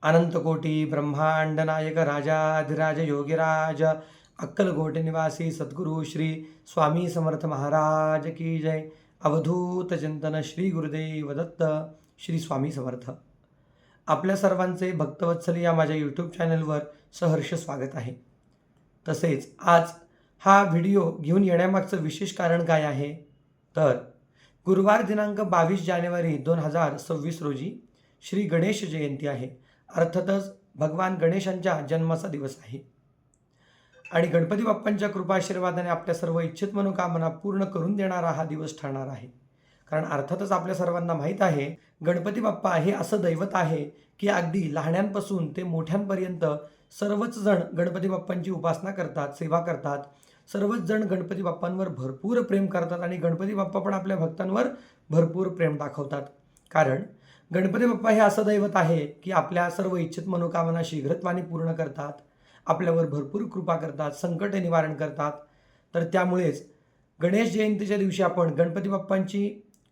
अनंतकोटी ब्रह्मांड नायक राजाधिराज योगिराज अक्कलकोट निवासी सद्गुरु श्री स्वामी समर्थ महाराज की जय। अवधूत चिंतन श्री गुरुदेव दत्त श्री स्वामी समर्थ। आपल्या सर्वांचे भक्तवत्सल या माझ्या यूट्यूब चॅनलवर सहर्ष स्वागत आहे। तसेच आज हा व्हिडिओ घेऊन येण्यामागचं विशेष कारण काय आहे तर गुरुवार दिनांक 22 जानेवारी 2026 रोजी श्री गणेश जयंती आहे। अर्थातच भगवान गणेशांच्या जन्माचा दिवस आहे आणि गणपती बाप्पांच्या कृपा आशीर्वादाने आपल्या सर्व इच्छित मनोकामना पूर्ण करून देणारा हा दिवस ठरणार आहे। कारण अर्थातच आपल्या सर्वांना माहीत आहे गणपती बाप्पा हे असं दैवत आहे की अगदी लहानांपासून ते मोठ्यांपर्यंत सर्वच जण गणपती बाप्पांची उपासना करतात, सेवा करतात। सर्वच जण गणपती बाप्पांवर भरपूर प्रेम करतात आणि गणपती बाप्पा पण आपल्या भक्तांवर भरपूर प्रेम दाखवतात। कारण गणपती बाप्पा हे असं दैवत आहे की आपल्या सर्व इच्छित मनोकामना शीघ्रत्वाने पूर्ण करतात, आपल्यावर भरपूर कृपा करतात, संकट निवारण करतात। तर त्यामुळेच गणेश जयंतीच्या दिवशी आपण गणपती बाप्पांची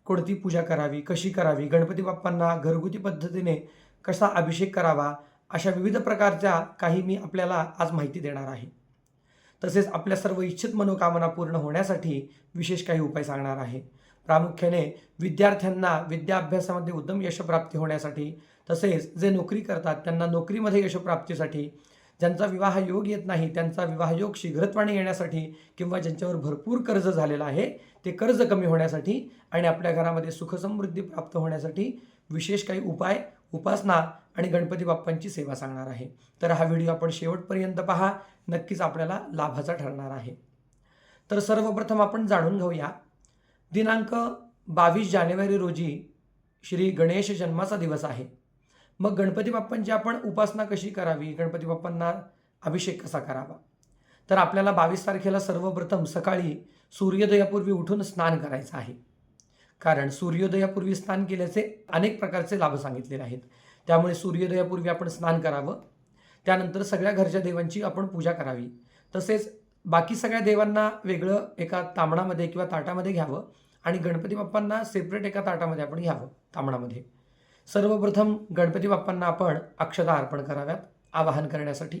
कोणती पूजा करावी, कशी करावी, गणपती बाप्पांना घरगुती पद्धतीने कसा अभिषेक करावा, अशा विविध प्रकारच्या काही मी आपल्याला आज माहिती देणार आहे। तसेच आपल्या सर्व इच्छित मनोकामना पूर्ण होण्यासाठी विशेष काही उपाय सांगणार आहे। प्रामुख्याने विद्यार्थ्यांना विद्याभ्यासामध्ये उत्तम यशप्राप्ती होण्यासाठी, तसेच जे नोकरी करतात त्यांना नोकरीमध्ये यशप्राप्तीसाठी, ज्यांचा विवाह योग येत नाही त्यांचा विवाह योग शीघ्रत्वाने येण्यासाठी, किंवा ज्यांच्यावर भरपूर कर्ज झालेलं आहे ते कर्ज कमी होण्यासाठी आणि आपल्या घरामध्ये सुखसमृद्धी प्राप्त होण्यासाठी विशेष काही उपाय, उपासना आणि गणपती बाप्पांची सेवा सांगणार आहे। तर हा व्हिडिओ आपण शेवटपर्यंत पहा, नक्कीच आपल्याला लाभाचा ठरणार आहे। तर सर्वप्रथम आपण जाणून घेऊया दिनांक 22 जानेवारी रोजी श्री गणेश जन्माचा दिवस आहे। मग गणपती बाप्पांची आपण उपासना कशी करावी, गणपती बाप्पांना अभिषेक कसा करावा, तर आपल्याला 22 तारखेला सर्वप्रथम सकाळी सूर्योदयापूर्वी उठून स्नान करायचं आहे। कारण सूर्योदयापूर्वी स्नान केल्याचे अनेक प्रकारचे लाभ सांगितलेले आहेत, त्यामुळे सूर्योदयापूर्वी आपण स्नान करावं। त्यानंतर सगळ्या घरच्या देवांची आपण पूजा करावी। तसेच बाकी सगळ्या देवांना वेगळं एका तांबणामध्ये किंवा ताटामध्ये घ्यावं आणि गणपती बाप्पांना सेपरेट एका ताटामध्ये आपण घ्यावं, तांबणामध्ये। सर्वप्रथम गणपती बाप्पांना आपण अक्षता अर्पण कराव्यात आवाहन करण्यासाठी।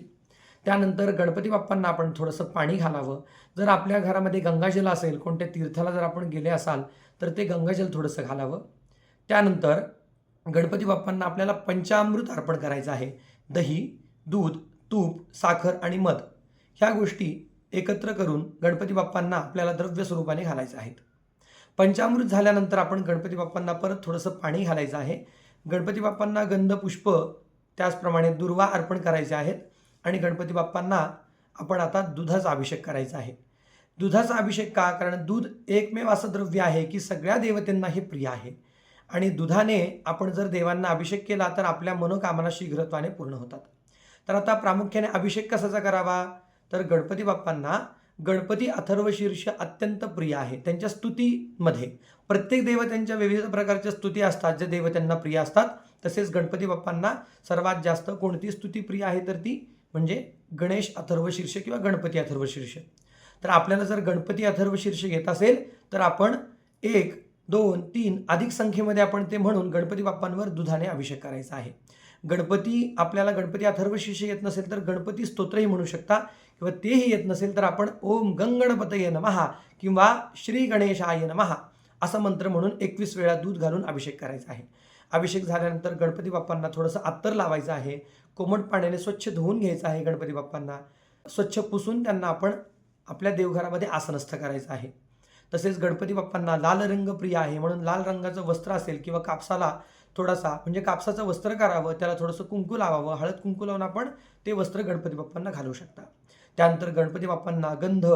त्यानंतर गणपती बाप्पांना आपण थोडंसं पाणी घालावं। जर आपल्या घरामध्ये गंगाजल असेल, कोणत्या तीर्थाला जर आपण गेले असाल तर ते गंगाजल थोडंसं घालावं। त्यानंतर गणपती बाप्पांना आपल्याला पंचामृत अर्पण करायचं आहे। दही, दूध, तूप, साखर आणि मध ह्या गोष्टी एकत्र करून गणपती बाप्पांना आपल्याला द्रव्य स्वरूपाने घालायचं आहेत। पंचामृत झाल्यानंतर आपण गणपती बाप्पांना परत थोडंसं पाणी घालायचं आहे। गणपती बाप्पांना गंध, पुष्प, त्याचप्रमाणे दुर्वा अर्पण करायचे आहेत आणि गणपती बाप्पांना आपण आता दुधाचा अभिषेक करायचा आहे। दुधाचा अभिषेक का? कारण दूध एकमेव असं द्रव्य आहे की सगळ्या देवतांना हे प्रिय आहे आणि दुधाने आपण जर देवांना अभिषेक केला तर आपल्या मनोकामना शीघ्रत्वाने पूर्ण होतात। तर आता प्रामुख्याने अभिषेक कशाचा करावा तर गणपती बाप्पांना गणपती अथर्वशीर्ष अत्यंत प्रिय आहे। त्यांच्या स्तुतीमध्ये प्रत्येक देवतांच्या विविध प्रकारच्या स्तुती असतात जे देवतांना प्रिय असतात। तसेच गणपती बाप्पांना सर्वात जास्त कोणती स्तुती प्रिय आहे तर ती म्हणजे गणेश अथर्वशीर्ष किंवा गणपती अथर्वशीर्ष। तर आपल्याला जर गणपती अथर्वशीर्ष घेत असेल तर आपण 1, 2, 3 अधिक संख्येमध्ये आपण ते म्हणून गणपती बाप्पांवर दुधाने अभिषेक करायचा आहे। आपल्याला गणपती अथर्वशीर्ष येत नसेल तर गणपती स्तोत्रही म्हणू शकता, किंवा तेही येत नसेल तर आपण ओम गंगणपतये नमः किंवा श्री गणेशाय नमः असा मंत्र म्हणून 21 वेळा दूध घालून अभिषेक करायचा आहे। अभिषेक झाल्यानंतर गणपती बाप्पांना थोडंसं अत्तर लावायचं आहे। कोमट पाण्याने स्वच्छ धुवून घ्यायचं आहे। गणपती बाप्पांना स्वच्छ पुसून त्यांना आपण आपल्या देवघरामध्ये आसनस्थ करायचं आहे। तसेच गणपती बाप्पांना लाल रंग प्रिय आहे म्हणून लाल रंगाचं वस्त्र असेल किंवा कापसाला थोडासा म्हणजे कापसाचं वस्त्र करावं, त्याला थोडंसं कुंकू लावावं, हळद कुंकू लावून आपण ते वस्त्र गणपती बाप्पांना घालू शकता। त्यानंतर गणपती बाप्पांना गंध,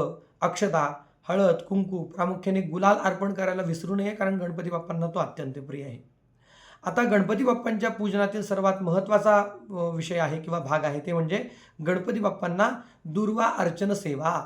अक्षता, हळद, कुंकू, प्रामुख्याने गुलाल अर्पण करायला विसरू नये, कारण गणपती बाप्पांना तो अत्यंत प्रिय आहे। आता गणपती बाप्पांच्या पूजनातील सर्वात महत्त्वाचा विषय आहे किंवा भाग आहे ते म्हणजे गणपती बाप्पांना दुर्वा अर्चन सेवा।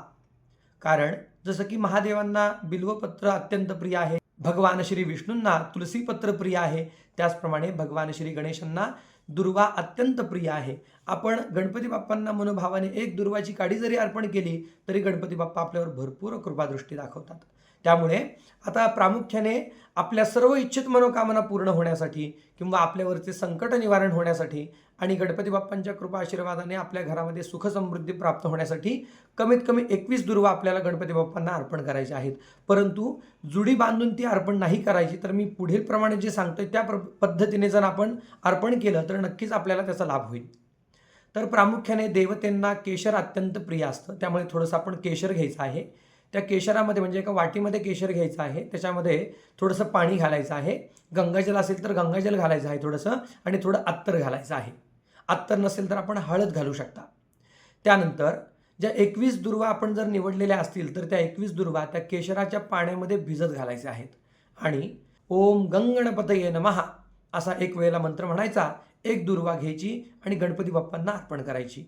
कारण जसं की महादेवांना बिल्वपत्र अत्यंत प्रिय आहे, भगवान श्री विष्णूंना तुलसीपत्र प्रिय आहे, त्याचप्रमाणे भगवान श्री गणेशांना दुर्वा अत्यंत प्रिय आहे। आपण गणपती बाप्पांना मनोभावाने एक दुर्वाची काडी जरी अर्पण केली तरी गणपती बाप्पा आपल्यावर भरपूर कृपादृष्टी दाखवतात। त्यामुळे आता प्रामुख्याने आपल्या सर्व इच्छित मनोकामना पूर्ण होण्यासाठी किंवा आपल्यावरचे संकट निवारण होण्यासाठी आणि गणपती बाप्पांच्या कृपा आशीर्वादाने आपल्या घरामध्ये सुख समृद्धी प्राप्त होण्यासाठी कमीत कमी 21 दुर्वा आपल्याला गणपती बाप्पांना अर्पण करायचे आहेत. परंतु जुडी बांधून ती अर्पण नाही करायची. तर मी पुढील प्रमाणे जे सांगतोय त्या पद्धतीने जर आपण अर्पण केलं तर नक्कीच आपल्याला त्याचा लाभ होईल. तर प्रामुख्याने देवतेंना केशर अत्यंत प्रिय असतं, त्यामुळे थोडंसं आपण केशर घ्यायचं आहे. त्या केशरामध्ये म्हणजे एका वाटीमध्ये केशर घ्यायचं आहे, त्याच्यामध्ये थोडंसं पाणी घालायचं आहे. गंगाजल असेल तर गंगाजल घालायचं आहे थोडंसं, आणि थोडं अत्तर घालायचं आहे. अत्तर नसेल तर आपण हळद घालू शकता. त्यानंतर ज्या 21 दुर्वा आपण जर निवडलेल्या असतील तर त्या 21 दुर्वा त्या केशराच्या पाण्यामध्ये भिजत घालायचे आहेत आणि ओम गंगणपतये नमः असा एक वेळेला मंत्र म्हणायचा. एक दुर्वा घ्यायची आणि गणपती बाप्पांना अर्पण करायची.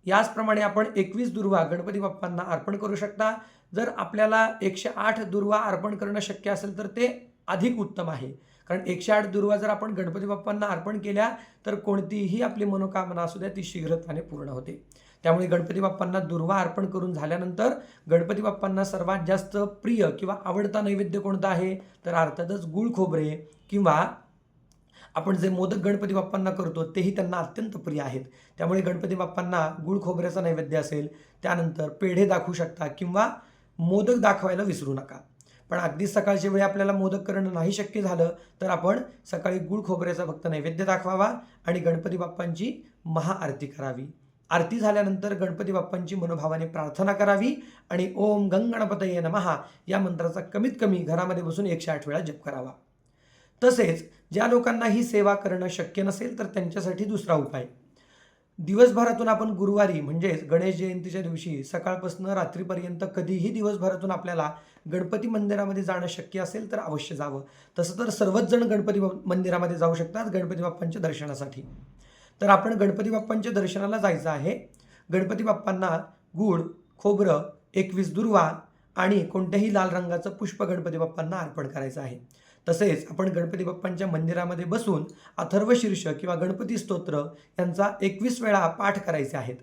याचप्रमाणे आपण 21 दुर्वा गणपती बाप्पांना अर्पण करू शकता. जर आपल्याला 108 दुर्वा अर्पण करणं शक्य असेल तर ते अधिक उत्तम आहे. कारण 108 दुर्वा जर आपण गणपती बाप्पांना अर्पण केल्या तर कोणतीही आपली मनोकामना असू द्या ती शीघ्रत्वाने पूर्ण होते. त्यामुळे गणपती बाप्पांना दुर्वा अर्पण करून झाल्यानंतर गणपती बाप्पांना सर्वात जास्त प्रिय किंवा आवडता नैवेद्य कोणता आहे तर अर्थातच गूळ खोबरे किंवा आपण जे मोदक गणपती बाप्पांना करतो तेही त्यांना अत्यंत प्रिय आहेत. त्यामुळे गणपती बाप्पांना गूळ खोबऱ्याचा नैवेद्य असेल, त्यानंतर पेढे दाखवू शकता किंवा मोदक दाखवायला विसरू नका. पण अगदी सकाळच्या वेळी आपल्याला मोदक करणं नाही शक्य झालं तर आपण सकाळी गूळ खोबऱ्याचा फक्त नैवेद्य दाखवावा आणि गणपती बाप्पांची महाआरती करावी. आरती झाल्यानंतर गणपती बाप्पांची मनोभावाने प्रार्थना करावी आणि ओम गंगणपतये नमः या मंत्राचा कमीत कमी घरामध्ये बसून 108 वेळा जप करावा. तसेच ज्या लोकांना ही सेवा करणं शक्य नसेल तर त्यांच्यासाठी दुसरा उपाय. दिवसभरातून आपण गुरुवारी म्हणजेच गणेश जयंतीच्या दिवशी सकाळपासून रात्रीपर्यंत कधीही दिवसभरातून आपल्याला गणपती मंदिरामध्ये जाणं शक्य असेल तर अवश्य जावं. तसं तर सर्वच जण गणपती मंदिरामध्ये जाऊ शकतात गणपती बाप्पांच्या दर्शनासाठी. तर आपण गणपती बाप्पांच्या दर्शनाला जायचं आहे. गणपती बाप्पांना गूळ खोबरं 21 दुर्वा आणि कोणत्याही लाल रंगाचं पुष्प गणपती बाप्पांना अर्पण करायचं आहे. तसेच आपण गणपती बाप्पांच्या मंदिरामध्ये बसून अथर्वशीर्ष किंवा गणपती स्तोत्र यांचा 21 वेळा पाठ करायचे आहेत.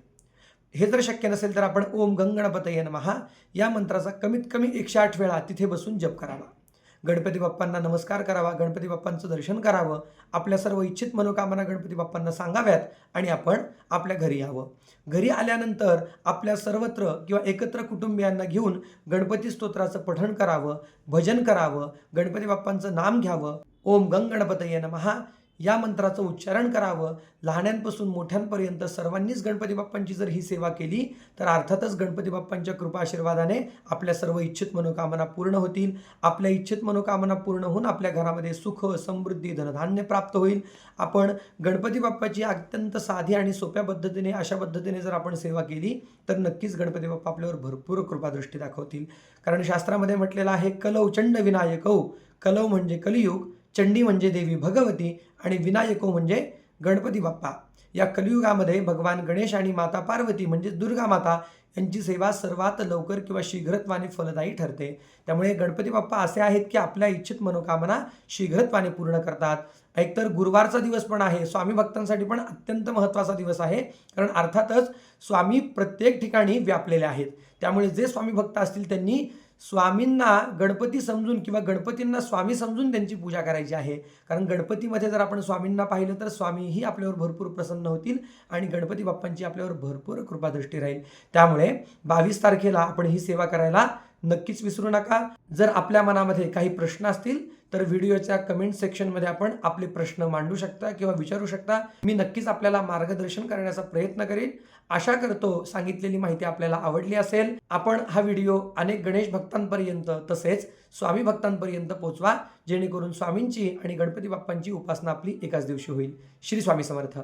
हे जर शक्य नसेल तर आपण ओम गंगणपतये नमः या मंत्राचा कमीत कमी 108 वेळा तिथे बसून जप करावा. गणपती बाप्पांना नमस्कार करावा, गणपती बाप्पांचं दर्शन करावं, आपल्या सर्व इच्छित मनोकामना गणपती बाप्पांना सांगाव्यात आणि आपण आपल्या घरी यावं. घरी आल्यानंतर आपल्या सर्वत्र किंवा एकत्र कुटुंबियांना घेऊन गणपती स्तोत्राचं पठण करावं, भजन करावं, गणपती बाप्पांचं नाम घ्यावं. ओम गंगणपतये नमः या मंत्राचं उच्चारण करावं. लहानांपासून मोठ्यांपर्यंत सर्वांनीच गणपती बाप्पांची जर ही सेवा केली तर अर्थातच गणपती बाप्पांच्या कृपा आशीर्वादाने आपल्या सर्व इच्छित मनोकामना पूर्ण होतील. आपल्या इच्छित मनोकामना पूर्ण होऊन आपल्या घरामध्ये सुख समृद्धी धनधान्य प्राप्त होईल. आपण गणपती बाप्पाची अत्यंत साधी आणि सोप्या पद्धतीने अशा पद्धतीने जर आपण सेवा केली तर नक्कीच गणपती बाप्पा आपल्यावर भरपूर कृपादृष्टी दाखवतील. कारण शास्त्रामध्ये म्हटलेलं आहे कलौ चंड विनायकौ. कलौ म्हणजे कलियुग, चंडी म्हणजे देवी भगवती आणि विनायको म्हणजे गणपती बाप्पा. या कलियुगामध्ये भगवान गणेश आणि माता पार्वती म्हणजे दुर्गा माता यांची सेवा सर्वात लवकर किंवा शीघ्रत्वाने फलदायी ठरते. त्यामुळे गणपती बाप्पा असे आहेत की आपल्या इच्छित मनोकामना शीघ्रत्वाने पूर्ण करतात. एकतर गुरुवारचा दिवस पण आहे, स्वामी भक्तांसाठी पण अत्यंत महत्त्वाचा दिवस आहे. कारण अर्थातच स्वामी प्रत्येक ठिकाणी व्यापलेले आहेत. त्यामुळे जे स्वामी भक्त असतील त्यांनी स्वामींना गणपती समजून किंवा गणपतींना स्वामी समजून त्यांची पूजा करायची आहे. कारण गणपतीमध्ये जर आपण स्वामींना पाहिलं तर स्वामीही आपल्यावर भरपूर प्रसन्न होतील आणि गणपती बाप्पांची आपल्यावर भरपूर कृपादृष्टी राहील. त्यामुळे 22 तारखेला आपण ही सेवा करायला नक्कीच विसरू नका. जर आपल्या मनामध्ये काही प्रश्न असतील तर व्हिडिओच्या कमेंट सेक्शनमध्ये आपण आपले प्रश्न मांडू शकता किंवा विचारू शकता. मी नक्कीच आपल्याला मार्गदर्शन करण्याचा प्रयत्न करेन. आशा करतो सांगितलेली माहिती आपल्याला आवडली असेल. आपण हा व्हिडिओ अनेक गणेश भक्तांपर्यंत तसेच स्वामी भक्तांपर्यंत पोहोचवा, जेणेकरून स्वामींची आणि गणपती बाप्पांची उपासना आपली एकाच दिवशी होईल. श्री स्वामी समर्थ.